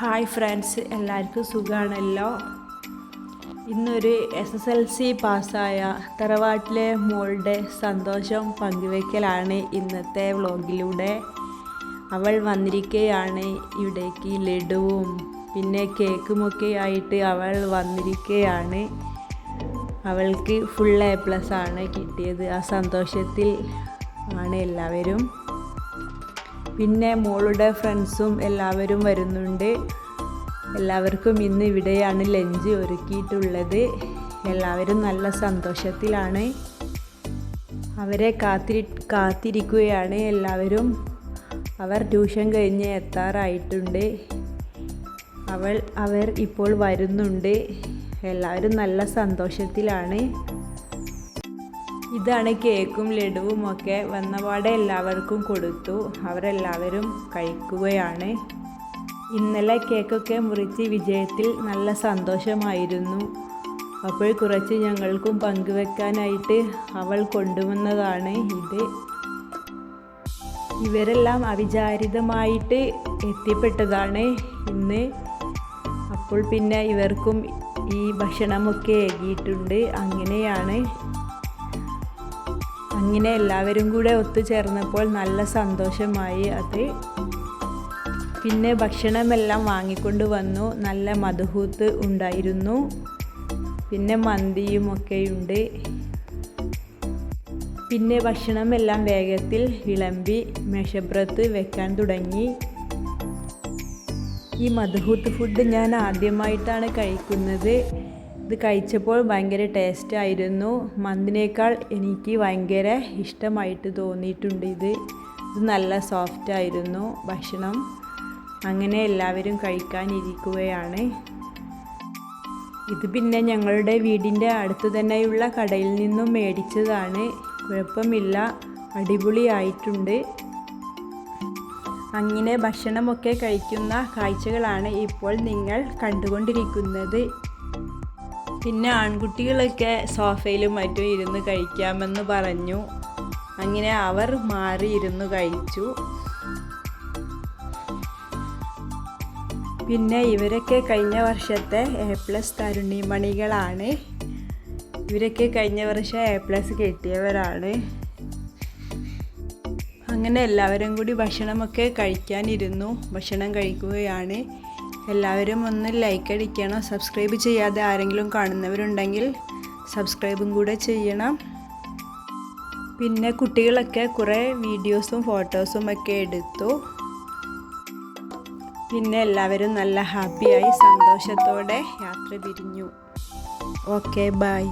Hi friends, എല്ലാവർക്കും സുഖമാണല്ലോ. ഇന്നൊരു SSLC പാസ്സായ തറവാട്ടിലെ മോളുടെ സന്തോഷം പങ്കുവയ്ക്കലാണ് ഇന്നത്തെ വ്ലോഗിലൂടെ. അവൾ വന്നിരിക്കുകയാണ് ഇവിടേക്ക്. ലഡുവും പിന്നെ കേക്കുമൊക്കെ ആയിട്ട് അവൾ വന്നിരിക്കുകയാണ്. അവൾക്ക് ഫുൾ A+ ആണ് കിട്ടിയത്. ആ സന്തോഷത്തിൽ ആണ് എല്ലാവരും. പിന്നെ മോളുടെ ഫ്രണ്ട്സും എല്ലാവരും വരുന്നുണ്ട്. എല്ലാവർക്കും ഇന്ന് ഇവിടെയാണ് ലഞ്ച് ഒരുക്കിയിട്ടുള്ളത്. എല്ലാവരും നല്ല സന്തോഷത്തിലാണ്. അവരെ കാത്തിരിക്കുകയാണ് എല്ലാവരും. അവർ ട്യൂഷൻ കഴിഞ്ഞ് എത്താറായിട്ടുണ്ട്. അവർ ഇപ്പോൾ വരുന്നുണ്ട്. എല്ലാവരും നല്ല സന്തോഷത്തിലാണ്. ഇതാണ് കേക്കും ലഡുവും ഒക്കെ. വന്നപാടെ എല്ലാവർക്കും കൊടുത്തു. അവരെല്ലാവരും കഴിക്കുകയാണ്. ഇന്നലെ കേക്കൊക്കെ മുറിച്ച് വിജയത്തിൽ നല്ല സന്തോഷമായിരുന്നു. അപ്പോൾ കുറച്ച് ഞങ്ങൾക്കും പങ്കുവെക്കാനായിട്ട് അവൾ കൊണ്ടുവന്നതാണ് ഇത്. ഇവരെല്ലാം അവിചാരിതമായിട്ട് എത്തിപ്പെട്ടതാണ് ഇന്ന്. അപ്പോൾ പിന്നെ ഇവർക്കും ഈ ഭക്ഷണമൊക്കെ ഏകിയിട്ടുണ്ട്. അങ്ങനെ എല്ലാവരും കൂടെ ഒത്തുചേർന്നപ്പോൾ നല്ല സന്തോഷമായി അത്. പിന്നെ ഭക്ഷണമെല്ലാം വാങ്ങിക്കൊണ്ട് വന്നു. നല്ല മധുഹൂത്ത് ഉണ്ടായിരുന്നു. പിന്നെ മന്തിയും ഒക്കെയുണ്ട്. പിന്നെ ഭക്ഷണമെല്ലാം വേഗത്തിൽ വിളമ്പി മേശപ്പുറത്ത് വെക്കാൻ തുടങ്ങി. ഈ മധുഹൂത്ത് ഫുഡ് ഞാൻ ആദ്യമായിട്ടാണ് കഴിക്കുന്നത്. ഇത് കഴിച്ചപ്പോൾ ഭയങ്കര ടേസ്റ്റ് ആയിരുന്നു. മന്തിനേക്കാൾ എനിക്ക് ഭയങ്കര ഇഷ്ടമായിട്ട് തോന്നിയിട്ടുണ്ട്. ഇത് നല്ല സോഫ്റ്റ് ആയിരുന്നു ഭക്ഷണം. അങ്ങനെ എല്ലാവരും കഴിക്കാനിരിക്കുകയാണ്. ഇത് പിന്നെ ഞങ്ങളുടെ വീടിൻ്റെ അടുത്ത് തന്നെയുള്ള കടയിൽ നിന്നും മേടിച്ചതാണ്. കുഴപ്പമില്ല, അടിപൊളിയായിട്ടുണ്ട്. അങ്ങനെ ഭക്ഷണമൊക്കെ കഴിക്കുന്ന കാഴ്ചകളാണ് ഇപ്പോൾ നിങ്ങൾ കണ്ടുകൊണ്ടിരിക്കുന്നത്. പിന്നെ ആൺകുട്ടികളൊക്കെ സോഫയിലും മറ്റും ഇരുന്ന് കഴിക്കാമെന്ന് പറഞ്ഞു. അങ്ങനെ അവർ മാറി ഇരുന്ന് കഴിച്ചു. പിന്നെ ഇവരൊക്കെ കഴിഞ്ഞ വർഷത്തെ A+ തരുണിമണികളാണ്. ഇവരൊക്കെ കഴിഞ്ഞ വർഷം A+ കിട്ടിയവരാണ്. അങ്ങനെ എല്ലാവരും കൂടി ഭക്ഷണമൊക്കെ കഴിക്കാനിരുന്നു. ഭക്ഷണം കഴിക്കുകയാണ്. എല്ലാവരും ഒന്ന് ലൈക്ക് അടിക്കണം. സബ്സ്ക്രൈബ് ചെയ്യാതെ ആരെങ്കിലും കാണുന്നവരുണ്ടെങ്കിൽ സബ്സ്ക്രൈബും കൂടെ ചെയ്യണം. പിന്നെ കുട്ടികളൊക്കെ കുറേ വീഡിയോസും ഫോട്ടോസും ഒക്കെ എടുത്തു. പിന്നെ എല്ലാവരും നല്ല ഹാപ്പിയായി സന്തോഷത്തോടെ യാത്ര പിരിഞ്ഞു. Okay, by.